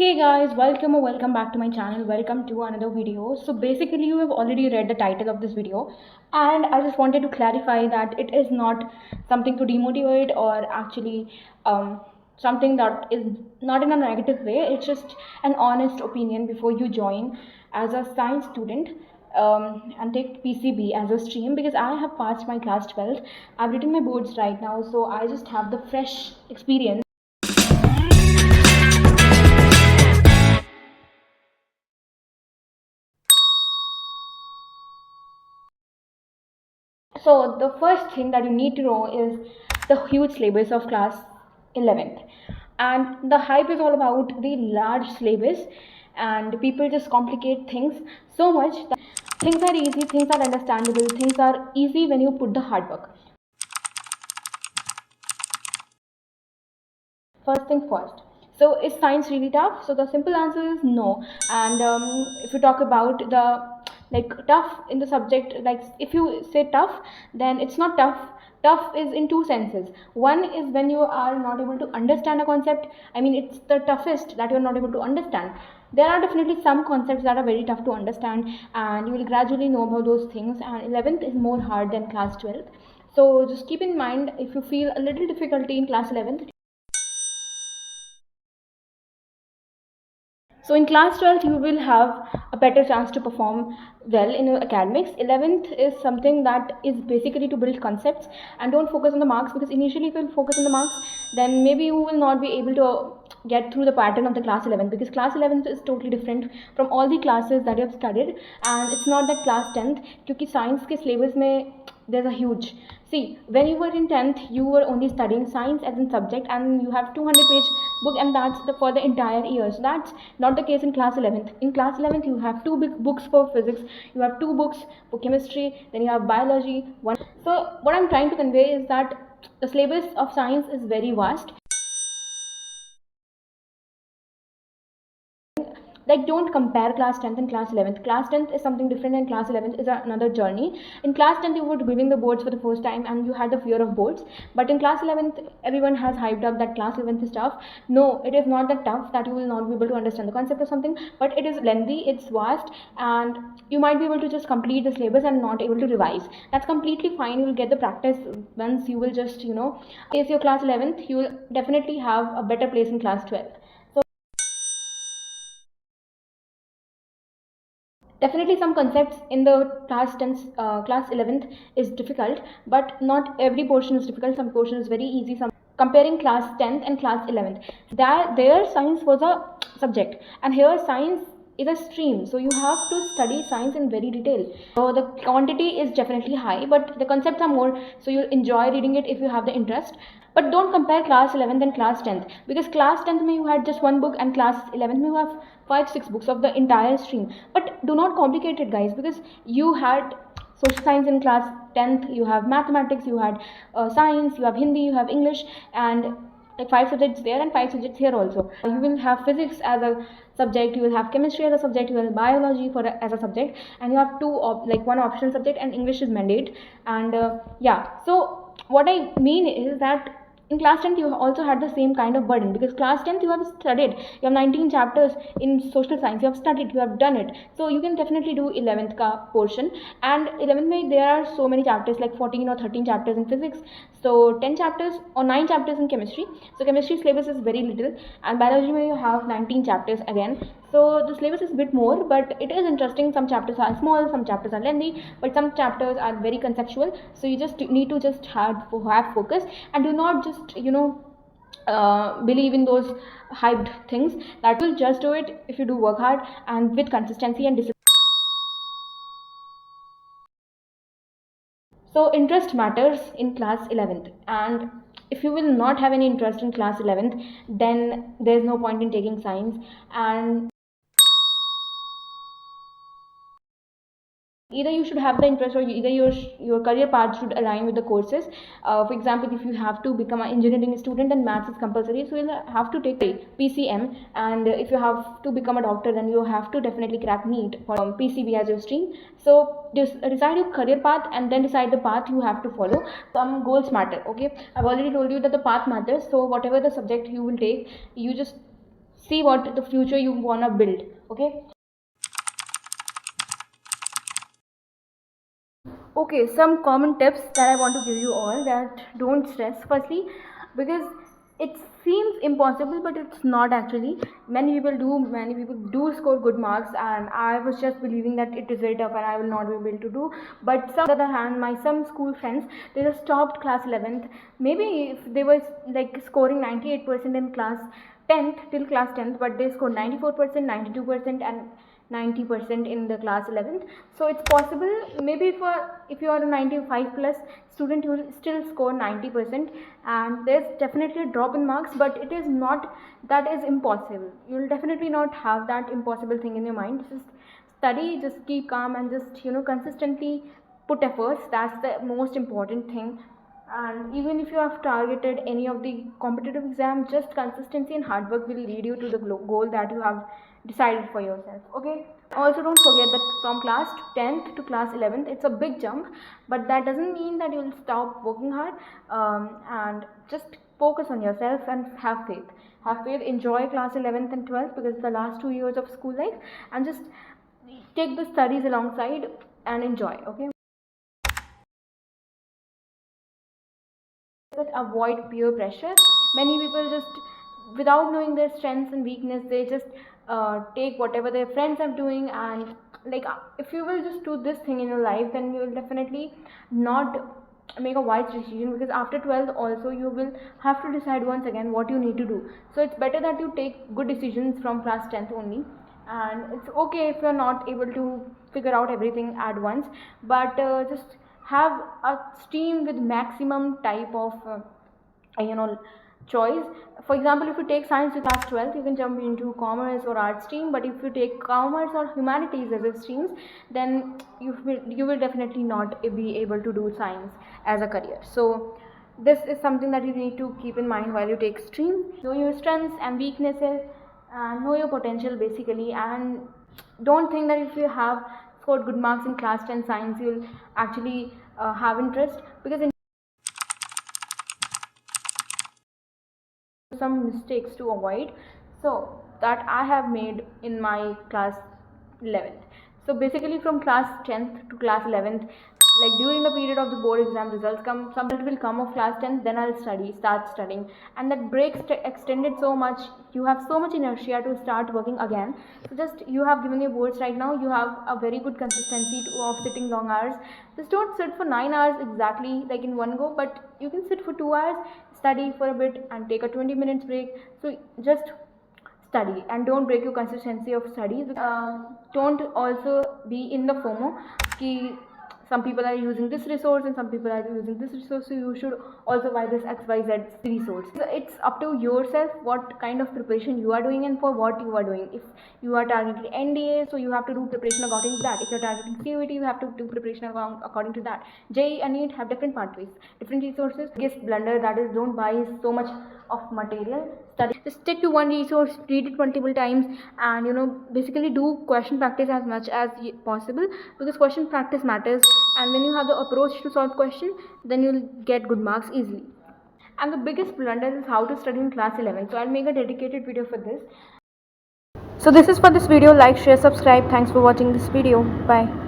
Hey guys, welcome or welcome back to my channel. Welcome to another video. So basically you have already read the title of this video, and I just wanted to clarify that it is not something to demotivate or actually something that is not in a negative way. It's just an honest opinion before you join as a science student and take PCB as a stream, because I have passed my class 12. I've written my boards right now, so I just have the fresh experience. So the first thing that you need to know is the huge syllabus of class 11th, and the hype is all about the large syllabus, and people just complicate things so much that things are easy, things are understandable, things are easy when you put the hard work. First thing first. So is science really tough? So the simple answer is no. And if you talk about the tough in the subject, like if you say tough, then it's not tough. Tough is in two senses. One is when you are not able to understand a concept. I mean, it's the toughest that you are not able to understand. There are definitely some concepts that are very tough to understand, and you will gradually know about those things. And 11th is more hard than class 12th. So just keep in mind, if you feel a little difficulty in class 11th. So in class 12th, you will have a better chance to perform well in your academics. 11th is something that is basically to build concepts, and don't focus on the marks, because initially if you focus on the marks, then maybe you will not be able to get through the pattern of the class 11th, because class 11th is totally different from all the classes that you have studied, and it's not that class 10th, because science के syllabus में there's a huge. See, when you were in 10th, you were only studying science as a subject, and you have 200-page book, and that's for the entire year. So that's not the case in class 11th. In class 11th, you have two big books for physics, you have two books for chemistry, then you have biology. One. So what I'm trying to convey is that the syllabus of science is very vast. Like, don't compare class 10th and class 11th. Class 10th is something different, and class 11th is another journey. In class 10th, you were giving the boards for the first time and you had the fear of boards, but in class 11th, everyone has hyped up that class 11th is tough. No, it is not that tough that you will not be able to understand the concept of something, but it is lengthy, it's vast, and you might be able to just complete the syllabus and not able to revise. That's completely fine. You will get the practice once you will just if you're class 11th, you will definitely have a better place in class 12th. Definitely some concepts in the class 10th, class 11th is difficult, but not every portion is difficult. Some portion is very easy. Some comparing class 10th and class 11th, there science was a subject, and here science is a stream, so you have to study science in very detail. So the quantity is definitely high, but the concepts are more, so you'll enjoy reading it if you have the interest. But don't compare class 11th and class 10th, because class 10th you had just one book, and class 11th you have 5-6 books of the entire stream. But do not complicate it, guys, because you had social science in class 10th, you have mathematics, you had science, you have Hindi, you have English, and like 5 subjects there and 5 subjects here also. You will have physics as a subject, you will have chemistry as a subject, you will have biology as a subject, and you have one optional subject, and English is mandate. And yeah, so what I mean is that in class 10th you also had the same kind of burden, because class 10th you have studied, you have 19 chapters in social science, you have studied, you have done it, so you can definitely do 11th ka portion. And 11th mein there are so many chapters, like 14 or 13 chapters in physics, so 10 chapters or 9 chapters in chemistry. So chemistry syllabus is very little, and biology mein you have 19 chapters again. So the syllabus is a bit more, but it is interesting. Some chapters are small, some chapters are lengthy, but some chapters are very conceptual. So you just need to just have focus, and do not just believe in those hyped things. That will just do it if you do work hard and with consistency and discipline. So interest matters in class 11th, and if you will not have any interest in class 11th, then there is no point in taking science. And either you should have the interest, or either your career path should align with the courses. For example, if you have to become an engineering student, then maths is compulsory, so you'll have to take PCM. And if you have to become a doctor, then you have to definitely crack NEET for PCB as your stream. So decide your career path, and then decide the path you have to follow. Some goals matter. Okay, I've already told you that the path matters, so whatever the subject you will take, you just see what the future you wanna build. Okay. Okay, some common tips that I want to give you all, that don't stress. Firstly, because it seems impossible, but it's not actually. Many people do score good marks, and I was just believing that it is very tough and I will not be able to do. But some, on the other hand, some school friends, they just stopped class 11th. Maybe if they were like scoring 98% in class 10th till class 10th, but they scored 94%, 92%, and 90% in the class 11th. So it's possible, maybe if you are a 95 plus student, you will still score 90%, and there's definitely a drop in marks, but it is not that is impossible. You will definitely not have that impossible thing in your mind. Just study, just keep calm, and just consistently put efforts. That's the most important thing. And even if you have targeted any of the competitive exam, just consistency and hard work will lead you to the goal that you have decided for yourself. Okay. Also, don't forget that from class 10th to class 11th, it's a big jump, but that doesn't mean that you'll stop working hard. And just focus on yourself and have faith. Have faith. Enjoy class 11th and 12th, because the last 2 years of school life, and just take the studies alongside and enjoy. Okay. Avoid peer pressure. Many people just, without knowing their strengths and weakness, they just take whatever their friends are doing, and like if you will just do this thing in your life, then you will definitely not make a wise decision, because after 12th also you will have to decide once again what you need to do. So it's better that you take good decisions from class 10th only. And it's okay if you're not able to figure out everything at once, but just have a stream with maximum type of choice. For example, if you take science in class 12th, you can jump into commerce or art stream, but if you take commerce or humanities as a streams, then you will definitely not be able to do science as a career. So this is something that you need to keep in mind while you take stream. Know your strengths and weaknesses, and know your potential basically, and don't think that if you have scored good marks in class 10 science, you'll actually have interest, because in some mistakes to avoid, so that I have made in my class 11th. So basically from class 10th to class 11th, like during the period of the board exam results come, some will come of class 10th, then I'll start studying, and that break extended so much. You have so much inertia to start working again. So just, you have given your boards right now, you have a very good consistency of sitting long hours. Just don't sit for 9 hours exactly like in one go, but you can sit for 2 hours, study for a bit, and take a 20 minutes break. So just study and don't break your consistency of studies. Don't also be in the FOMO ki some people are using this resource and some people are using this resource, so you should also buy this XYZ resource. So it's up to yourself what kind of preparation you are doing and for what you are doing. If you are targeting NDA, so you have to do preparation according to that. If you're targeting CUET, you have to do preparation according to that. JEE and NEET have different pathways, different resources. Biggest blunder that is, don't buy so much of material. Study, just stick to one resource, read it multiple times, and basically do question practice as much as possible, because question practice matters, and when you have the approach to solve question, then you'll get good marks easily. And the biggest blunder is how to study in class 11, so I'll make a dedicated video for this. So this is for this video. Like, share, subscribe. Thanks for watching this video. Bye.